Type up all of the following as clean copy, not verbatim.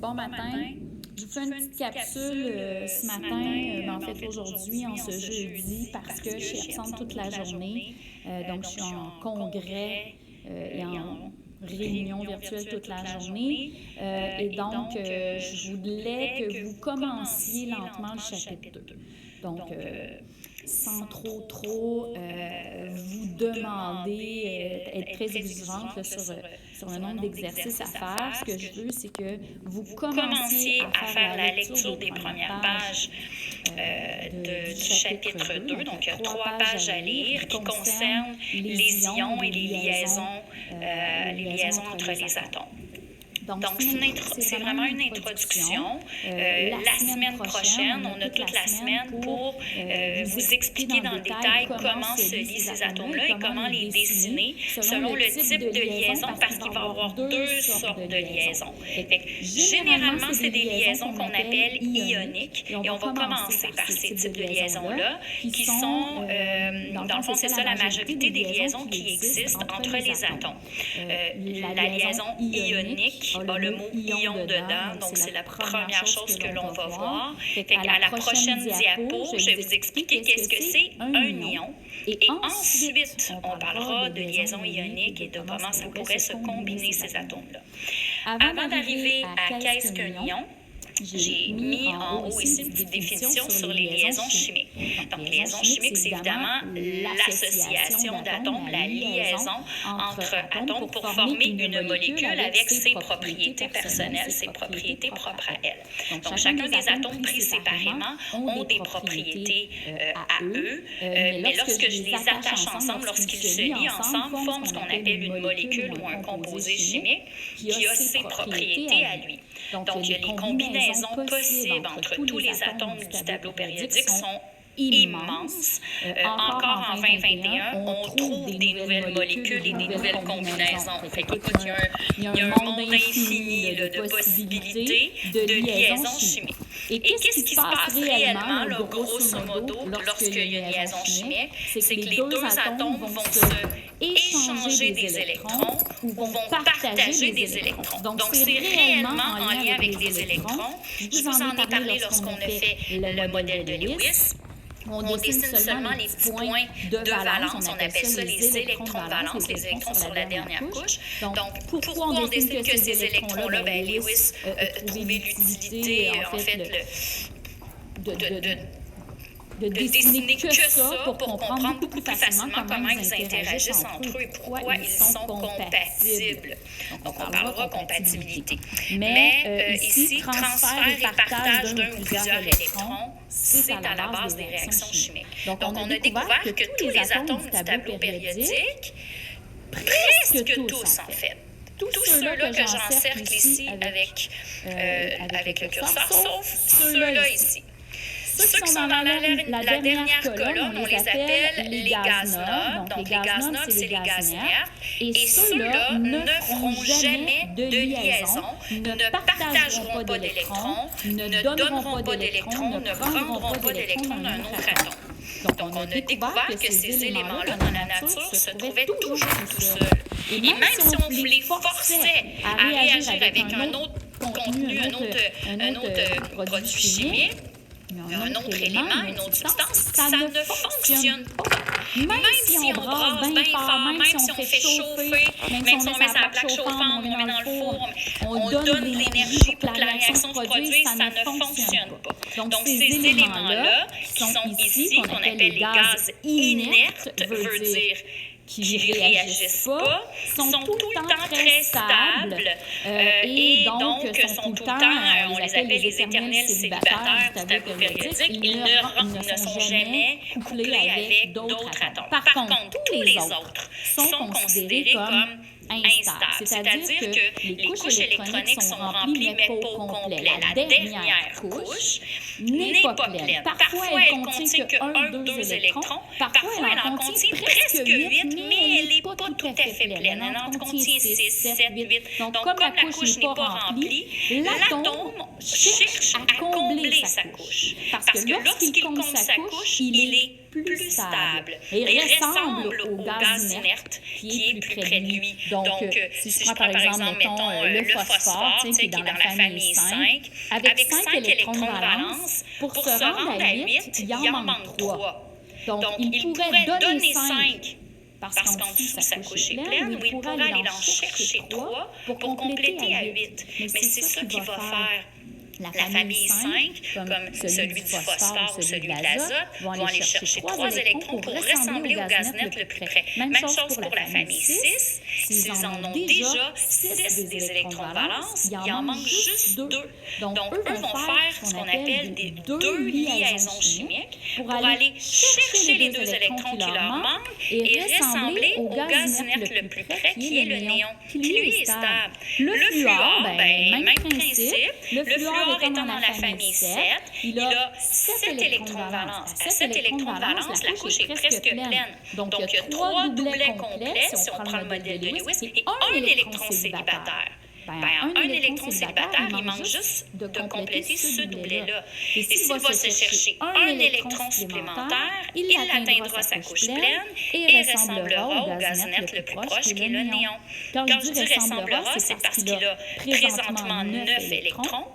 Bon matin. Je vous fais une petite capsule ce matin, en fait aujourd'hui, en ce jeudi, parce que je suis absente toute la journée. Donc, je suis en congrès et en réunion virtuelle toute la journée. Et donc, je voulais que vous commenciez lentement le chapitre 2. Donc, sans trop vous demander, être très exigeante là, sur le nombre d'exercices à faire. Ce que je veux, c'est que vous commenciez à faire la lecture des premières pages du chapitre 2. Donc, il y a 3 pages à lire qui concernent les ions et les liaisons entre les atomes. Donc, c'est vraiment une introduction. La semaine prochaine, on a toute la semaine pour vous expliquer dans le détail comment se lient ces atomes-là et comment les dessiner selon le type de liaison, parce qu'il va y avoir 2 sortes de liaisons. Généralement, c'est des liaisons qu'on appelle ioniques, et on va commencer par ces types de liaisons-là, qui sont, dans le fond, c'est ça la majorité des liaisons qui existent entre les atomes. La liaison ionique a le mot ion dedans, donc c'est la première chose que l'on va voir. À la prochaine diapo, je vais vous expliquer qu'est-ce que c'est un ion. Et ensuite, on parlera de liaison ionique et de comment ça pourrait se combiner ces atomes-là. Avant d'arriver à qu'est-ce qu'un ion, j'ai mis en haut ici une petite définition sur les liaisons chimiques. Donc, les liaisons chimiques, c'est évidemment l'association d'atomes, la liaison entre atomes pour former une molécule avec ses propriétés personnelles, ses propriétés propres à elle. Donc, chacun des atomes pris séparément ont des propriétés à eux, mais lorsque je les attache ensemble, lorsqu'ils se lient ensemble, forment ce qu'on appelle une molécule ou un composé chimique qui a ses propriétés à lui. Donc, les combinaisons possibles entre tous les atomes du tableau périodique sont immenses. Encore en 2021, on trouve des nouvelles molécules et des nouvelles combinaisons. Fait qu'écoute, il y a un monde infini de possibilités de liaisons chimiques. Et qu'est-ce qui se passe réellement, là, grosso modo, lorsqu'il y a une liaison chimique? C'est que les 2 atomes vont se échanger des électrons ou vont partager des électrons. Donc, c'est réellement en lien avec les électrons. Je vous en ai parlé lorsqu'on a fait le modèle de Lewis. On dessine seulement les petits points de valence, on appelle ça les électrons de valence, les électrons sur la dernière couche. Donc, pourquoi on dessine que ces électrons-là? Lewis a trouvé l'utilité, en fait, de dessiner que ça pour comprendre beaucoup plus facilement comment ils interagissent entre eux et pourquoi ils sont compatibles. Donc, on parlera compatibilité. Mais ici, transfert et partage d'un ou plusieurs électrons, c'est à la base des réactions chimiques. Donc, on a découvert que tous les atomes du tableau périodique, presque tous en fait, tous ceux-là que j'encercle ici avec le curseur, sauf ceux-là ici. Ceux qui sont dans la dernière colonne, on les appelle les gaz nobles. Donc, les gaz nobles, c'est les gaz inertes. Et ceux-là ne feront jamais de liaison, ne partageront pas d'électrons, ne donneront pas d'électrons, ne prendront pas d'électrons d'un autre atome. Donc, on a découvert que ces éléments-là dans la nature se trouvaient toujours tout seuls. Et même si on les forçait à réagir avec un autre contenu, un autre produit chimique, un autre élément, une autre substance, ça ne fonctionne pas. Même si on brasse bien fort, même si on fait chauffer, même si on met sa plaque chauffante, on met dans le four, on donne de l'énergie pour que la réaction se produise, ça ne fonctionne pas. Donc, ces éléments-là, qui sont ici, qu'on appelle les gaz inertes, veut dire qui ne réagissent pas, sont tout le temps très stables et donc sont tout le temps, on les appelle les éternels célibataires du tableau périodique. Ils ne sont jamais couplés avec d'autres atomes. Par contre, tous les autres sont considérés comme instables. C'est-à-dire que les couches électroniques sont remplies, mais pas au complet. La dernière couche n'est pas pleine. Parfois, elle ne contient que 1 ou 2 électrons. Parfois, elle en contient presque 8, mais elle n'est pas tout à fait pleine. Elle en contient 6, 7, 8. Donc, comme la couche n'est pas remplie, l'atome cherche à combler sa couche. Parce que lorsqu'il comble sa couche, il est plus stable et ressemble au gaz inerte qui est plus près de lui. Donc, si je prends par exemple, mettons, le phosphore, qui est dans la famille 5, avec 5 électrons de valence, pour se rendre à 8, il en manque 3. Donc, il pourrait donner 5 parce qu'en dessous, sa couche est pleine, ou il pourrait aller en chercher 3 pour compléter à 8. Mais c'est ça qui va faire la famille 5, comme celui du phosphore ou celui de l'azote, vont aller chercher 3 électrons pour ressembler au gaz net le plus près. Même chose pour la famille 6. S'ils en ont déjà 6 des électrons de valence, il en manque juste 2. Donc, eux vont faire ce qu'on appelle des 2 liaisons chimiques pour aller chercher les 2 électrons qui leur manquent et ressembler au gaz net le plus près, qui est le néon, qui lui est stable. Le fluor, même principe. Le fluor étant dans la famille 7, il a 7 électrons de valence. À 7 électrons de valence, la couche est presque pleine. Donc, il y a 3 doublets complets si on prend le modèle de Lewis et 1 électron célibataire. Un électron célibataire, il manque juste de compléter ce doublet-là. Et s'il va se chercher un électron supplémentaire, il atteindra sa couche pleine et ressemblera au gaz net le plus proche, qui est le néon. Quand je dis ressemblera, c'est parce qu'il a présentement 9 électrons,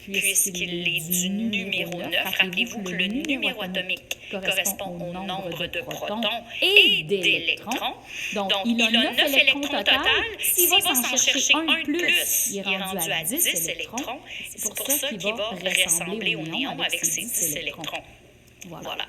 puisqu'il est du numéro 9. Rappelez-vous que le numéro atomique correspond au nombre de protons et d'électrons. Donc, il a 9 électrons total. S'il va s'en chercher un de plus, il est rendu à 10 électrons. C'est pour ça qu'il va ressembler au néon avec ses 10 électrons. Voilà.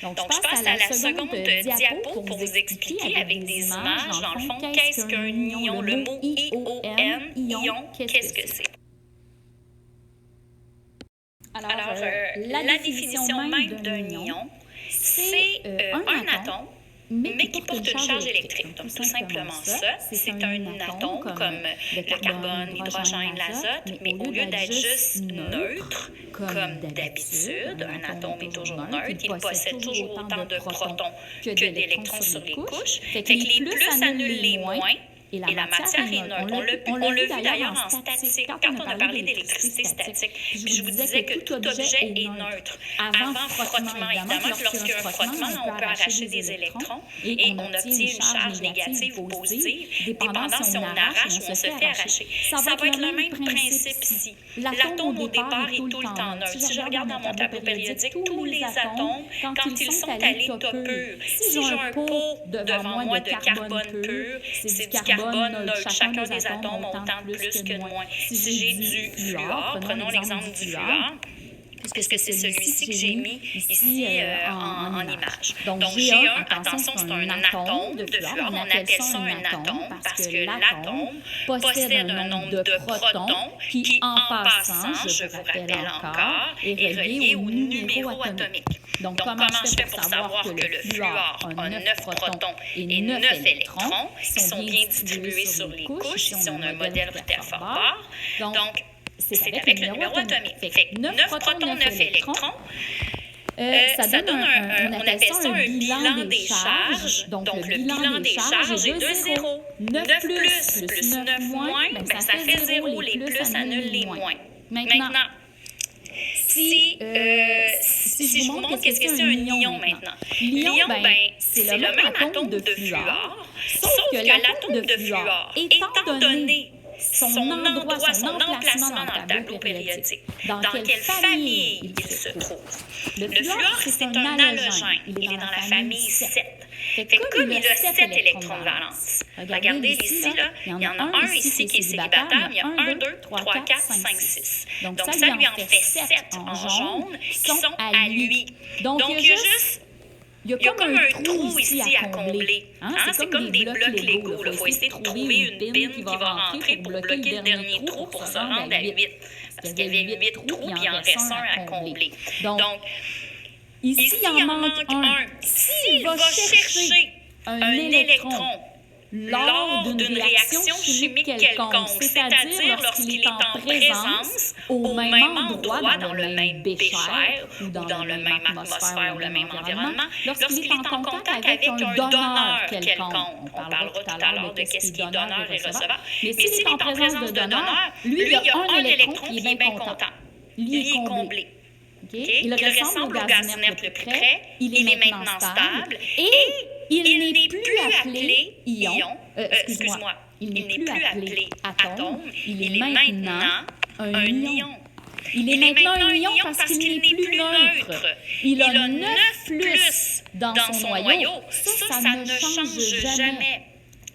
Donc, je passe à la seconde diapo pour vous expliquer avec des images, dans le fond, qu'est-ce qu'un ion, le mot ION, ion, qu'est-ce que c'est? Alors, la définition même d'un ion, c'est un atome, mais qui porte une charge électrique. Donc, tout simplement ça, c'est un atome comme le carbone, l'hydrogène, l'azote, mais au lieu d'être juste neutre, comme d'habitude, un atome est toujours neutre, il possède toujours autant de protons que d'électrons sur les couches. Fait que les plus annulent les moins. Et la matière est neutre. On l'a vu d'ailleurs en statique, quand on a parlé d'électricité statique. Puis je vous disais que tout objet est neutre. Avant frottement, évidemment, lorsqu'il y a un frottement, on peut arracher des électrons et on obtient une charge négative ou positive, dépendant si on arrache ou on se fait arracher. Ça va être le même principe ici. L'atome au départ est tout le temps neutre. Si je regarde dans mon tableau périodique, tous les atomes, quand ils sont à l'état pur, si j'ai un pot devant moi de carbone pur, c'est du carbone neutre. Chacun des atomes a autant de plus que de moins. Si j'ai du fluor, prenons l'exemple du fluor, puisque c'est celui-ci que j'ai mis ici en image. Donc, G1, attention, c'est un atome de fluor. On appelle ça un atome parce que l'atome possède un nombre de protons qui, en passant, je vous rappelle encore, est relié au numéro atomique. Donc, comment je fais pour savoir que le fluor a 9 protons et 9 électrons qui sont bien distribués sur les couches, si on a un modèle Rutherford-Bohr? Donc, c'est avec le numéro atomique. Fait que 9 protons, 9 électrons. Ça donne on appelle ça un bilan des charges. Donc, le bilan des charges est de 0. 9 plus 9 moins, ça fait 0. Les plus annulent les moins. Maintenant, si je vous montre qu'est-ce que c'est un ion maintenant. L'ion, c'est le même atome de fluor, sauf que l'atome de fluor, étant donné son endroit, son emplacement dans le tableau périodique, dans quelle famille il se trouve. Le fluor, c'est un halogène. Il est dans la famille 7. Fait que comme il a 7 électrons de valence, regardez ici, là, il y en a un ici qui est célibataire, mais il y a 1, 2, 3, 4, 5, 6. Donc ça lui en fait 7 en jaune qui sont à lui. Donc il y a juste... Il y a comme un trou ici à combler. C'est comme des blocs Lego. Il faut essayer de trouver une pin qui va rentrer pour bloquer le dernier trou pour se rendre à 8. Parce qu'il y avait 8 trous, puis il en reste un à combler. Donc, ici, il en manque un. S'il va chercher un électron lors d'une réaction chimique quelconque, c'est-à-dire lorsqu'il est en présence au même endroit, dans le même bécher ou dans le même atmosphère ou le même environnement, lorsqu'il est en contact avec un donneur quelconque. On parlera tout à l'heure de qu'est-ce qui est donneur et receveur. Mais s'il est en présence d'un donneur, lui, il y a un électron qui est bien content. Lui est comblé. Okay? Il ressemble au gaz inerte le plus près. Il est maintenant stable. Et il n'est plus appelé ion. Excuse-moi. Il n'est plus appelé atome. Il est maintenant un ion. Il est maintenant un ion parce qu'il n'est plus neutre. Il a 9 plus dans son noyau. Ça ne change jamais.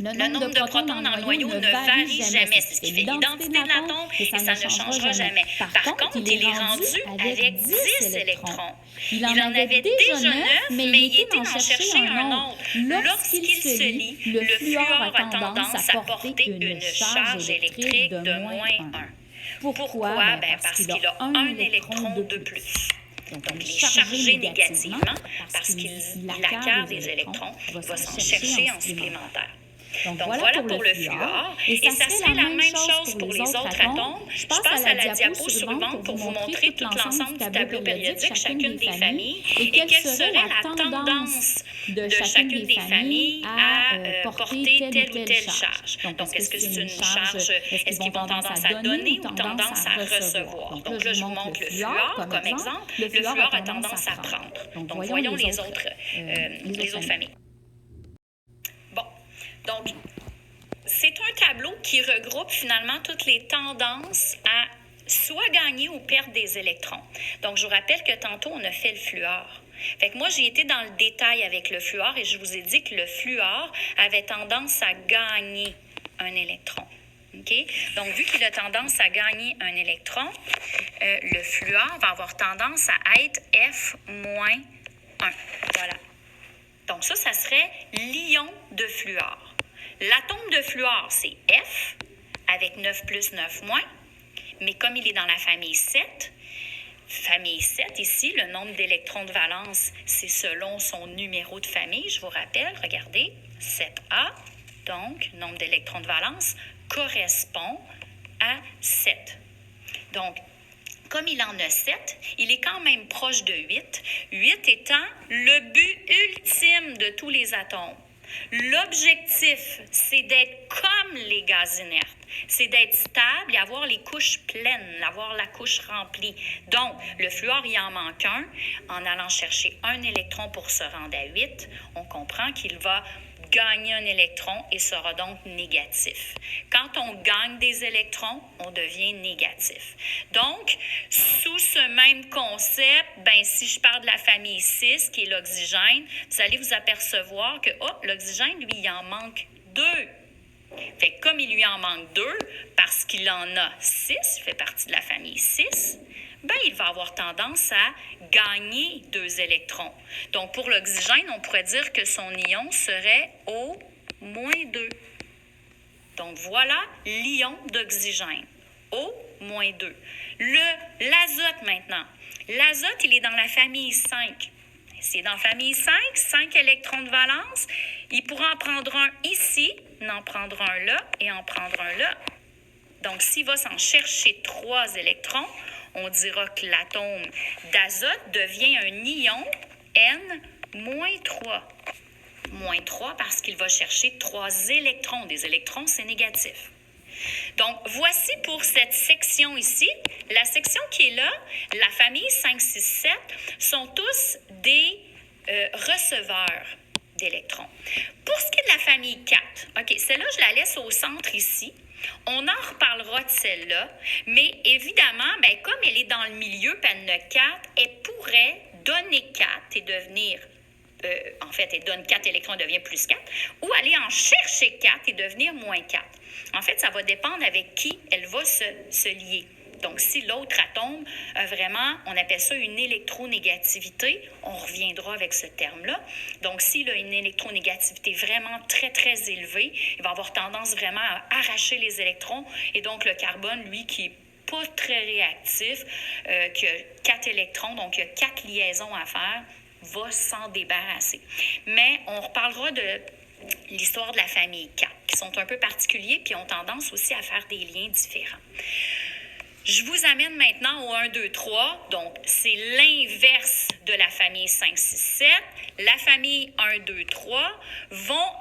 Le nombre de protons dans le noyau ne varie jamais. C'est ce qui fait l'identité de l'atome et ça ne changera jamais. Par contre, il est rendu avec 10 électrons. Il en avait déjà 9, mais il était d'en chercher un autre. Lorsqu'il se lie, le fluor a tendance à porter une charge électrique de moins 1. Pourquoi? Parce qu'il a un électron de plus. Donc, il est chargé négativement parce qu'il acquiert des électrons, il va s'en chercher en supplémentaire. Donc voilà pour le fluor. Et ça serait la même chose pour les autres atomes. Je passe à la diapo suivante pour vous montrer tout l'ensemble du tableau périodique, chacune des familles, et quelle serait la tendance de chacune des familles à porter telle ou telle charge. Donc, est-ce que c'est une charge, est-ce qu'ils vont tendance à donner ou tendance à recevoir? Donc là, je vous montre le fluor comme exemple. Le fluor a tendance à prendre. Donc, voyons les autres familles. Donc, c'est un tableau qui regroupe finalement toutes les tendances à soit gagner ou perdre des électrons. Donc, je vous rappelle que tantôt, on a fait le fluor. Fait que moi, j'ai été dans le détail avec le fluor et je vous ai dit que le fluor avait tendance à gagner un électron. Okay? Donc, vu qu'il a tendance à gagner un électron, le fluor va avoir tendance à être F-1. Voilà. Donc, ça serait l'ion de fluor. L'atome de fluor, c'est F, avec 9 plus, 9 moins. Mais comme il est dans la famille 7, ici, le nombre d'électrons de valence, c'est selon son numéro de famille. Je vous rappelle, regardez, 7A, donc, nombre d'électrons de valence, correspond à 7. Donc, comme il en a 7, il est quand même proche de 8. 8 étant le but ultime de tous les atomes. L'objectif, c'est d'être comme les gaz inertes. C'est d'être stable et avoir les couches pleines, avoir la couche remplie. Donc, le fluor, il en manque un. En allant chercher un électron pour se rendre à 8, on comprend qu'il va gagner un électron et sera donc négatif. Quand on gagne des électrons, on devient négatif. Donc, sous ce même concept, si je parle de la famille 6, qui est l'oxygène, vous allez vous apercevoir que l'oxygène, lui, il en manque 2. Fait que comme il lui en manque 2, parce qu'il en a 6, il fait partie de la famille 6, il va avoir tendance à gagner 2 électrons. Donc, pour l'oxygène, on pourrait dire que son ion serait O-2. Donc, voilà l'ion d'oxygène, O-2. L'azote, maintenant. L'azote, il est dans la famille 5. C'est dans la famille 5, 5 électrons de valence. Il pourra en prendre un ici, en prendre un là et en prendre un là. Donc, s'il va s'en chercher 3 électrons, on dira que l'atome d'azote devient un ion N-3. -3 parce qu'il va chercher 3 électrons. Des électrons, c'est négatif. Donc, voici pour cette section ici. La section qui est là, la famille 5, 6, 7, sont tous des receveurs d'électrons. Pour ce qui est de la famille 4, OK, celle-là, je la laisse au centre ici. On en reparlera de celle-là, mais évidemment, comme elle est dans le milieu, puis elle en a 4, elle pourrait donner 4 et devenir, elle donne 4 électrons et devient plus 4, ou aller en chercher 4 et devenir moins 4. En fait, ça va dépendre avec qui elle va se lier. Donc, si l'autre atome a vraiment, on appelle ça une électronégativité, on reviendra avec ce terme-là. Donc, s'il a une électronégativité vraiment très, très élevée, il va avoir tendance vraiment à arracher les électrons. Et donc, le carbone, lui, qui n'est pas très réactif, qui a 4 électrons, donc il y a 4 liaisons à faire, va s'en débarrasser. Mais on reparlera de l'histoire de la famille 4, qui sont un peu particuliers, puis ont tendance aussi à faire des liens différents. Je vous amène maintenant au 1, 2, 3. Donc, c'est l'inverse de la famille 5, 6, 7. La famille 1, 2, 3 vont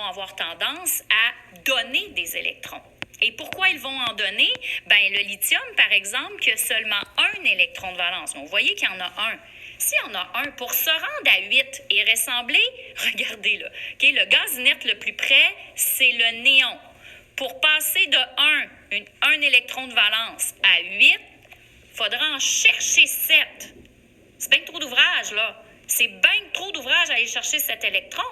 avoir tendance à donner des électrons. Et pourquoi ils vont en donner? Bien, le lithium, par exemple, qui a seulement un électron de valence. Donc, vous voyez qu'il y en a un. S'il y en a un, pour se rendre à 8 et ressembler, regardez là, okay, le gaz inerte le plus près, c'est le néon. Pour passer de 1 électron de valence à 8, il faudra en chercher 7. C'est bien trop d'ouvrage, là. C'est bien trop d'ouvrage à aller chercher cet électron.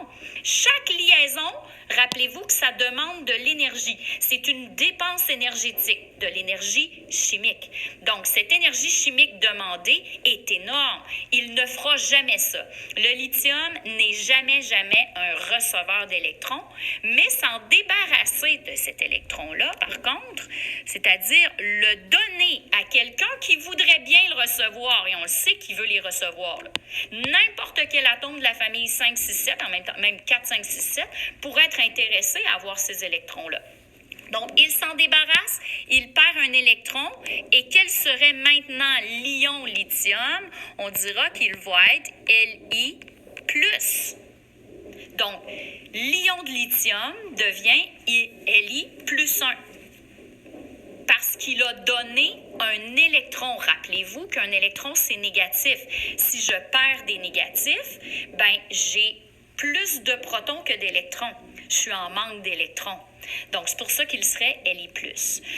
Chaque liaison, rappelez-vous que ça demande de l'énergie. C'est une dépense énergétique, de l'énergie chimique. Donc, cette énergie chimique demandée est énorme. Il ne fera jamais ça. Le lithium n'est jamais un receveur d'électrons, mais s'en débarrasser de cet électron-là, par contre, c'est-à-dire le donner à quelqu'un qui voudrait bien le recevoir, et on le sait qu'il veut les recevoir, là. N'importe quel atome de la famille 5, 6, 7, en même temps, même 4, 5, 6, 7, pourrait être intéressé à avoir ces électrons-là. Donc, il s'en débarrasse, il perd un électron, et quel serait maintenant l'ion lithium? On dira qu'il va être Li+. Donc, l'ion de lithium devient Li+1. Parce qu'il a donné un électron. Rappelez-vous qu'un électron, c'est négatif. Si je perds des négatifs, ben j'ai plus de protons que d'électrons. Je suis en manque d'électrons. Donc, c'est pour ça qu'il serait Li+.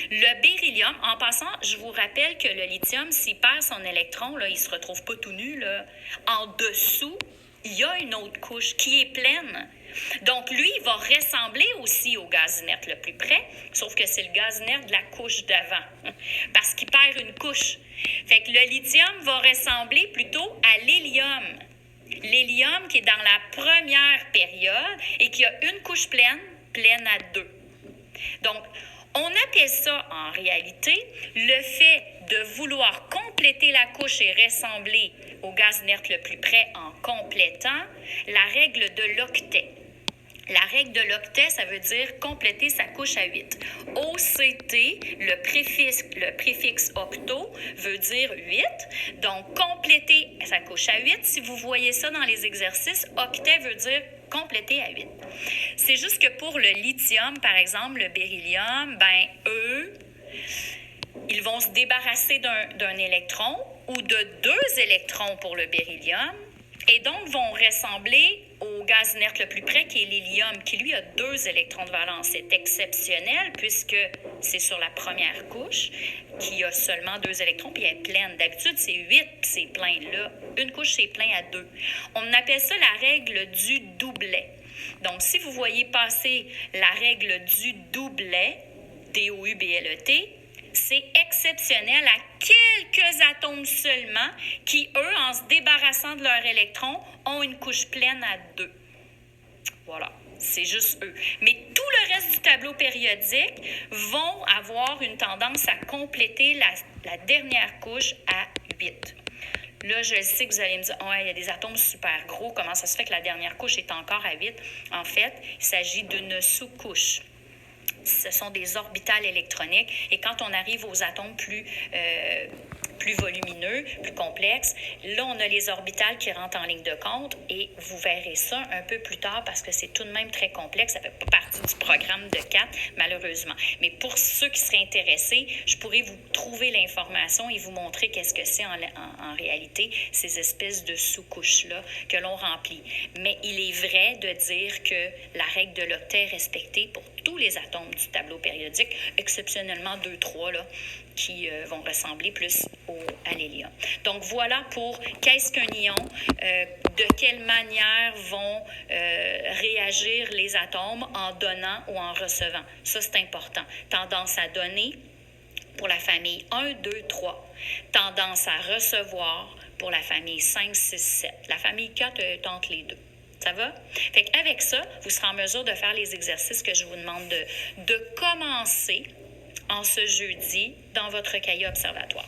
Le beryllium, en passant, je vous rappelle que le lithium, s'il perd son électron, là, il ne se retrouve pas tout nu, là. En dessous, il y a une autre couche qui est pleine. Donc, lui, il va ressembler aussi au gaz inerte le plus près, sauf que c'est le gaz inerte de la couche d'avant, parce qu'il perd une couche. Fait que le lithium va ressembler plutôt à l'hélium. L'hélium qui est dans la première période et qui a une couche pleine à 2. Donc, on appelle ça, en réalité, le fait de vouloir compléter la couche et ressembler au gaz inerte le plus près en complétant la règle de l'octet. La règle de l'octet, ça veut dire compléter sa couche à 8. OCT, le préfixe octo, veut dire 8. Donc, compléter sa couche à 8. Si vous voyez ça dans les exercices, octet veut dire compléter à 8. C'est juste que pour le lithium, par exemple, le beryllium, ben eux, ils vont se débarrasser d'un électron ou de 2 électrons pour le beryllium et donc vont ressembler au gaz inerte le plus près qui est l'hélium, qui lui a 2 électrons de valence. C'est exceptionnel puisque c'est sur la première couche qui a seulement 2 électrons puis elle est pleine. D'habitude, c'est 8 puis c'est plein. Là, une couche, c'est plein à 2. On appelle ça la règle du doublet. Donc, si vous voyez passer la règle du doublet, D-O-U-B-L-E-T, c'est exceptionnel à quelques atomes seulement qui, eux, en se débarrassant de leurs électrons, ont une couche pleine à 2. Voilà, c'est juste eux. Mais tout le reste du tableau périodique vont avoir une tendance à compléter la dernière couche à 8. Là, je sais que vous allez me dire, il y a des atomes super gros, comment ça se fait que la dernière couche est encore à 8? En fait, il s'agit d'une sous-couche. Ce sont des orbitales électroniques. Et quand on arrive aux atomes plus volumineux, plus complexes, là, on a les orbitales qui rentrent en ligne de compte et vous verrez ça un peu plus tard parce que c'est tout de même très complexe. Ça ne fait pas partie du programme de 4, malheureusement. Mais pour ceux qui seraient intéressés, je pourrais vous trouver l'information et vous montrer qu'est-ce que c'est en réalité, ces espèces de sous-couches-là que l'on remplit. Mais il est vrai de dire que la règle de l'octet est respectée pour tous les atomes du tableau périodique, exceptionnellement 2-3 là, qui vont ressembler plus à l'hélium. Donc, voilà pour qu'est-ce qu'un ion, de quelle manière vont réagir les atomes en donnant ou en recevant. Ça, c'est important. Tendance à donner pour la famille 1, 2, 3. Tendance à recevoir pour la famille 5, 6, 7. La famille 4 est entre les deux. Ça va? Fait qu'avec ça, vous serez en mesure de faire les exercices que je vous demande de commencer en ce jeudi dans votre cahier observatoire.